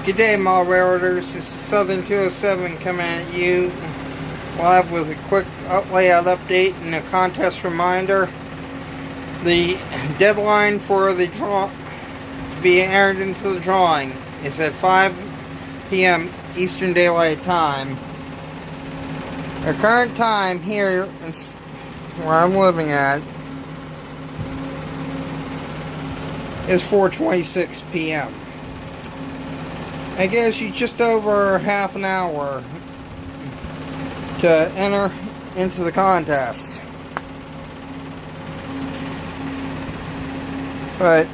Good day, mall railroaders. This is Southern 207 coming at you live with a quick layout update and a contest reminder. The deadline for the draw to be entered into the drawing is at 5 p.m. Eastern Daylight Time. The current time here is where I'm living at is 4:26 p.m. It gives you just over half an hour to enter into the contest. But,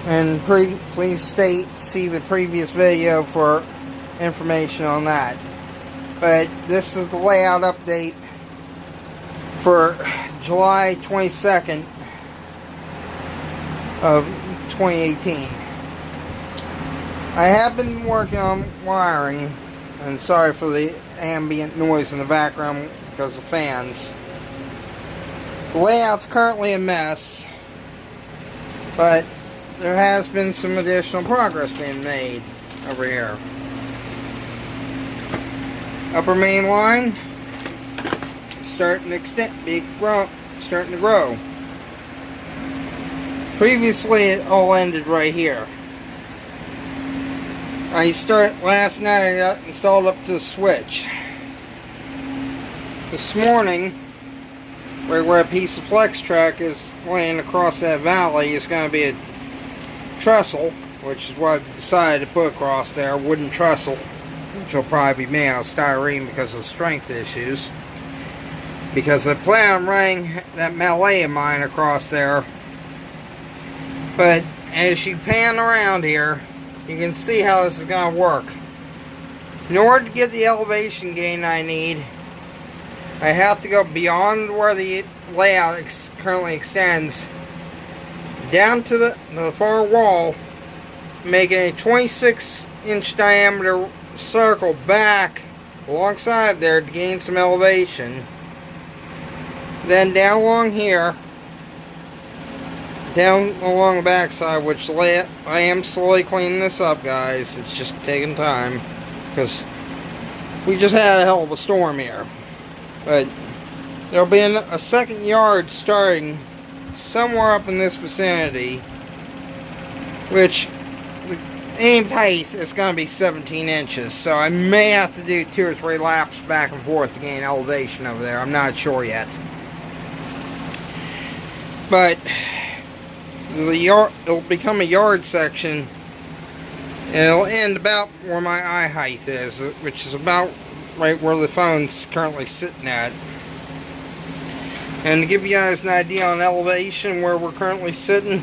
and please see the previous video for information on that. But this is the layout update for July 22nd of 2018. I have been working on wiring, and sorry for the ambient noise in the background because of fans. The layout's currently a mess, but there has been some additional progress being made over here. Upper main line starting to grow. Previously, it all ended right here. Last night I got installed up to the switch. This morning, where a piece of flex track is laying across that valley, is going to be a trestle, which is what I've decided to put across there, a wooden trestle, which will probably be made out of styrene because of strength issues. Because I plan on running that Malay of mine across there. But as you pan around here, you can see how this is going to work. In order to get the elevation gain I need, I have to go beyond where the layout currently extends, down to the far wall, making a 26-inch diameter circle back alongside there to gain some elevation. Then down along here, down along the backside, which I am slowly cleaning this up, guys. It's just taking time because we just had a hell of a storm here. But there'll be a second yard starting somewhere up in this vicinity, which the aimed height is going to be 17 inches. So I may have to do 2 or 3 laps back and forth to gain elevation over there. I'm not sure yet. But it'll become a yard section, and it'll end about where my eye height is, which is about right where the phone's currently sitting at. And to give you guys an idea on elevation where we're currently sitting,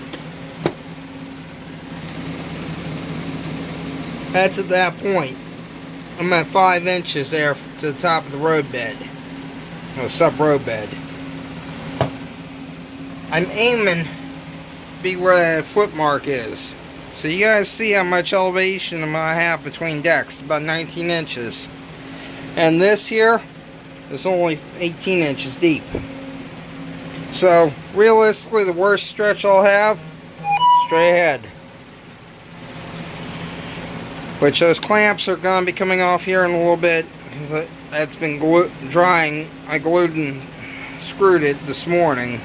that's at that point. I'm at 5 inches there to the top of the roadbed, or sub-road bed. I'm aiming be where that foot mark is. So you guys see how much elevation I have between decks, about 19 inches. And this here is only 18 inches deep. So realistically, the worst stretch I'll have, straight ahead. Which those clamps are going to be coming off here in a little bit. That's been drying. I glued and screwed it this morning.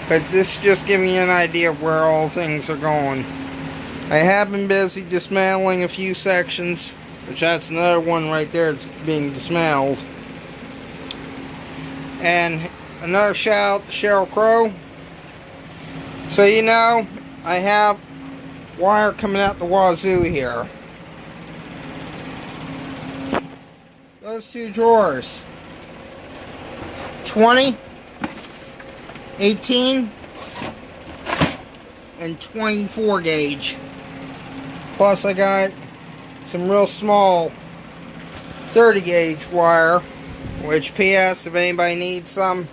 But this is just giving you an idea of where all things are going. I have been busy dismantling a few sections, which that's another one right there that's being dismantled. And another shout out to Cheryl Crow. So you know, I have wire coming out the wazoo here. Those 2 drawers. 20. 18 and 24 gauge. Plus I got some real small 30 gauge wire, which PS, if anybody needs some,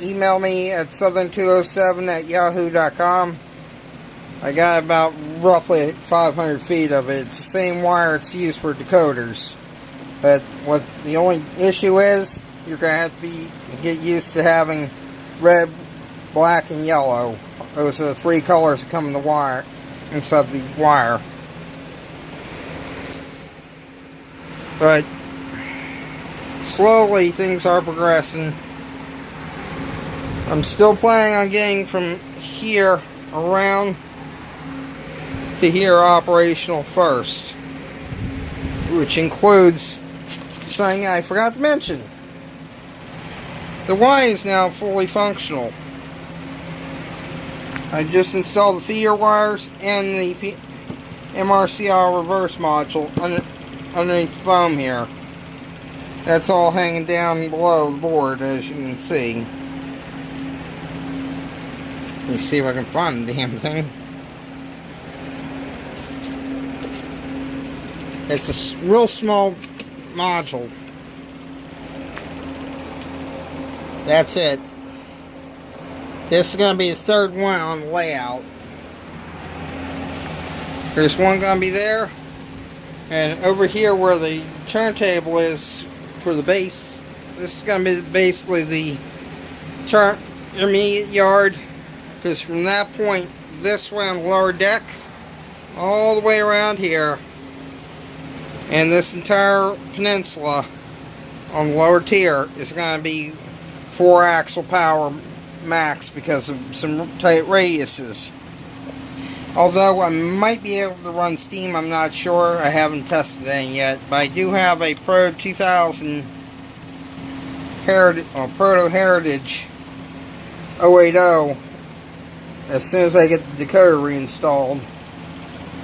email me at southern207@yahoo.com. I got about roughly 500 feet of it. It's the same wire it's used for decoders. But what the only issue is, you're going to have to get used to having red, black, and yellow. Those are the 3 colors that come in the wire inside the wire. But slowly things are progressing. I'm still planning on getting from here around to here operational first, which includes something I forgot to mention. The Y is now fully functional. I just installed the feeder wires and the MRCR reverse module underneath the foam here. That's all hanging down below the board, as you can see. Let me see if I can find the damn thing. It's a real small module. That's it. This is going to be the third one on the layout. There's one going to be there. And over here where the turntable is for the base, this is going to be basically the intermediate yard. Because from that point, this way on the lower deck, all the way around here, and this entire peninsula on the lower tier is going to be 4-axle power max because of some tight radiuses. Although I might be able to run steam, I'm not sure. I haven't tested any yet. But I do have a Pro 2000 Proto Heritage 080. As soon as I get the decoder reinstalled,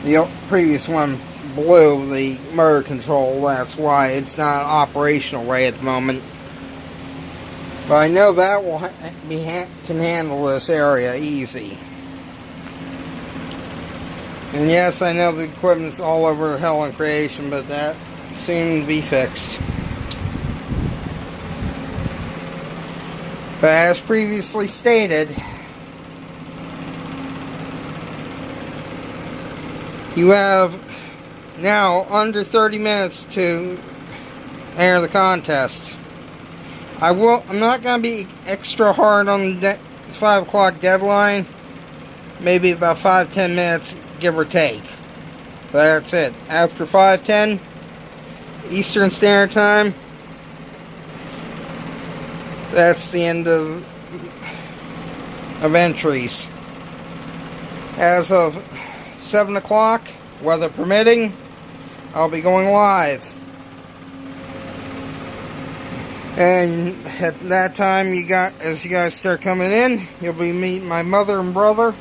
the previous one blew the motor control. That's why it's not operational right at the moment. But I know that will can handle this area easy. And yes, I know the equipment's all over hell and creation, but that soon to be fixed. But as previously stated, you have now under 30 minutes to enter the contest. I'm not going to be extra hard on the 5 o'clock deadline. Maybe about 5-10 minutes, give or take. But that's it. After 5:10 Eastern Standard Time, that's the end of entries. As of 7 o'clock, weather permitting, I'll be going live. And at that time, as you guys start coming in, you'll be meeting my mother and brother.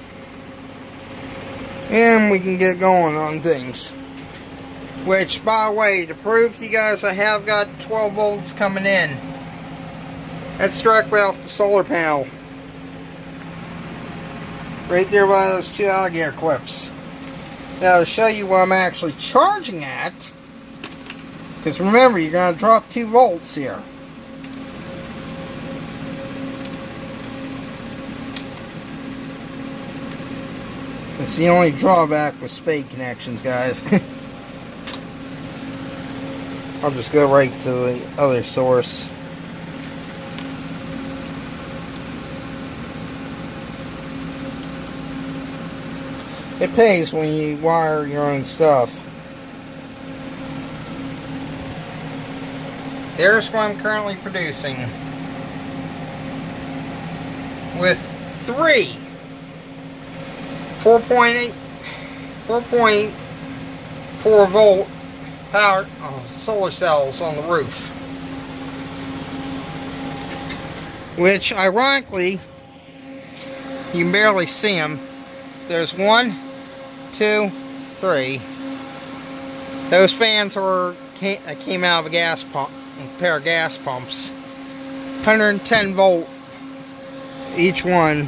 And we can get going on things. Which, by the way, to prove to you guys I have got 12 volts coming in. That's directly off the solar panel. Right there by those 2 alligator clips. Now, to show you what I'm actually charging at, because remember, you're going to drop 2 volts here. That's the only drawback with spade connections, guys. I'll just go right to the other source. It pays when you wire your own stuff. Here's what I'm currently producing. With 3 4.4 volt power solar cells on the roof, which ironically you can barely see them. There's 1, 2, 3. Those fans came out of a gas pump, a pair of gas pumps, 110 volt each one.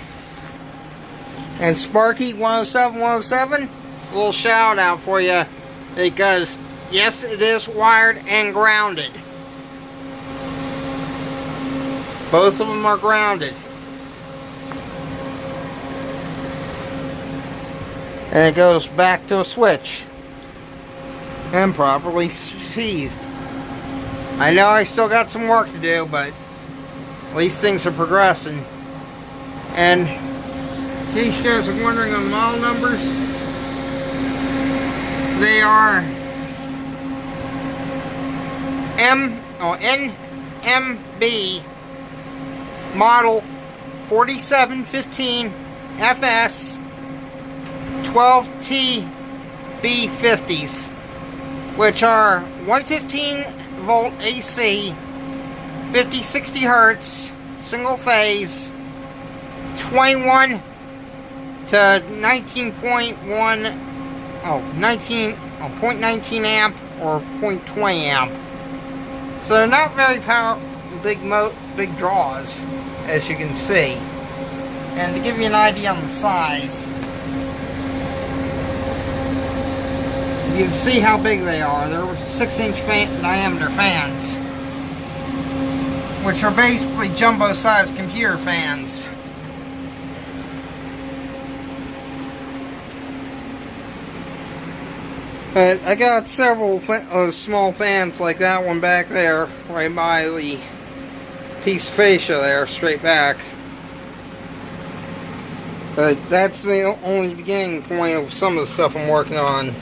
And Sparky 107, a little shout out for you, because yes, it is wired and grounded. Both of them are grounded. And it goes back to a switch and properly sheathed. I know I still got some work to do, but at least things are progressing. And in case you guys are wondering on the model numbers, They are NMB model 4715 FS 12T B50s, which are 115 volt AC, 50-60 hertz, single phase, 21 to 19.1, 0.19 amp or 0.20 amp. So they're not very big draws, as you can see. And to give you an idea on the size, you can see how big they are. They're 6-inch diameter fans, which are basically jumbo-sized computer fans. But I got several small fans like that one back there, right by the piece of fascia there, straight back. But that's the only beginning point of some of the stuff I'm working on.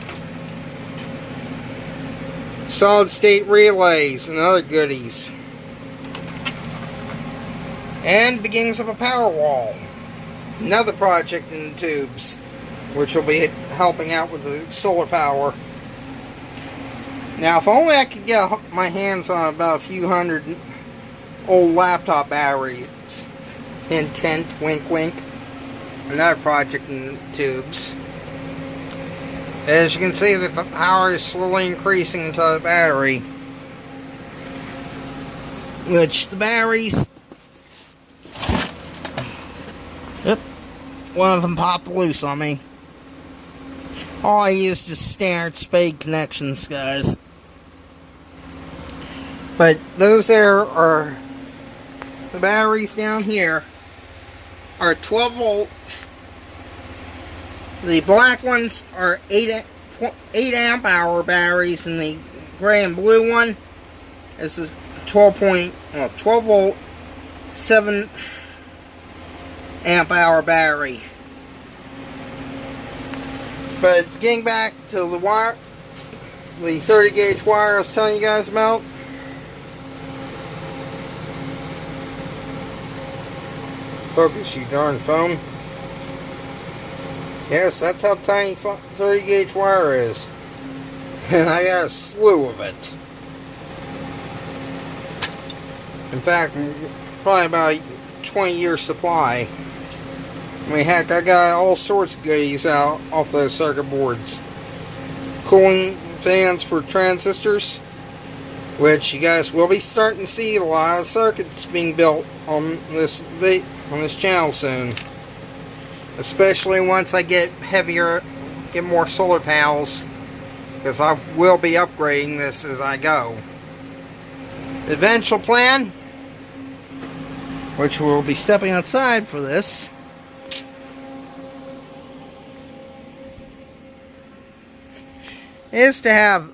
Solid state relays and other goodies. And beginnings of a power wall. Another project in the tubes, which will be helping out with the solar power. Now, if only I could get my hands on about a few hundred old laptop batteries. Hint, hint, wink, wink. Another project in the tubes. As you can see, the power is slowly increasing into the battery. Which the batteries... Yep. One of them popped loose on me. All I use is just standard spade connections, guys. But those there are... The batteries down here are 12 volt. The black ones are 8 amp hour batteries, and the gray and blue one is 12 volt 7 amp hour battery. But getting back to the wire, the 30 gauge wire I was telling you guys about. Focus, you darn phone. Yes, that's how tiny 30 gauge wire is. And I got a slew of it. In fact, probably about a 20-year supply. I mean, heck, I got all sorts of goodies out off those circuit boards. Cooling fans for transistors, which you guys will be starting to see a lot of circuits being built on this channel soon. Especially once I get heavier, get more solar panels, because I will be upgrading this as I go. The eventual plan, which we'll be stepping outside for this, is to have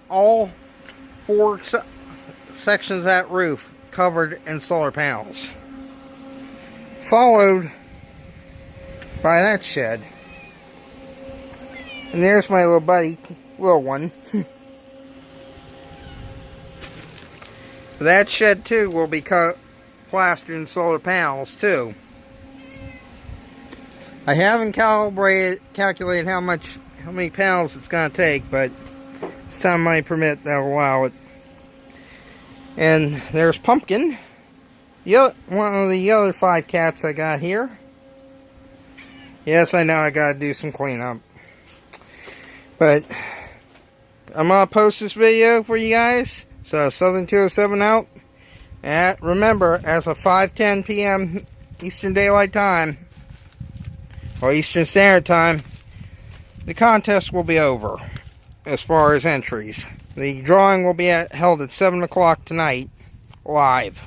all 4 sections of that roof covered in solar panels, followed by that shed. And there's my little buddy, little one. That shed too will be plastered in solar panels too. I haven't calculated how many panels it's going to take, but this time my permit that will allow it. And there's Pumpkin, one of the other 5 cats I got here. Yes, I know I gotta do some cleanup. But I'm gonna post this video for you guys. So Southern 207 out. And remember, as of 5:10 p.m. Eastern Daylight Time, or Eastern Standard Time, the contest will be over as far as entries. The drawing will be held at 7 o'clock tonight, live.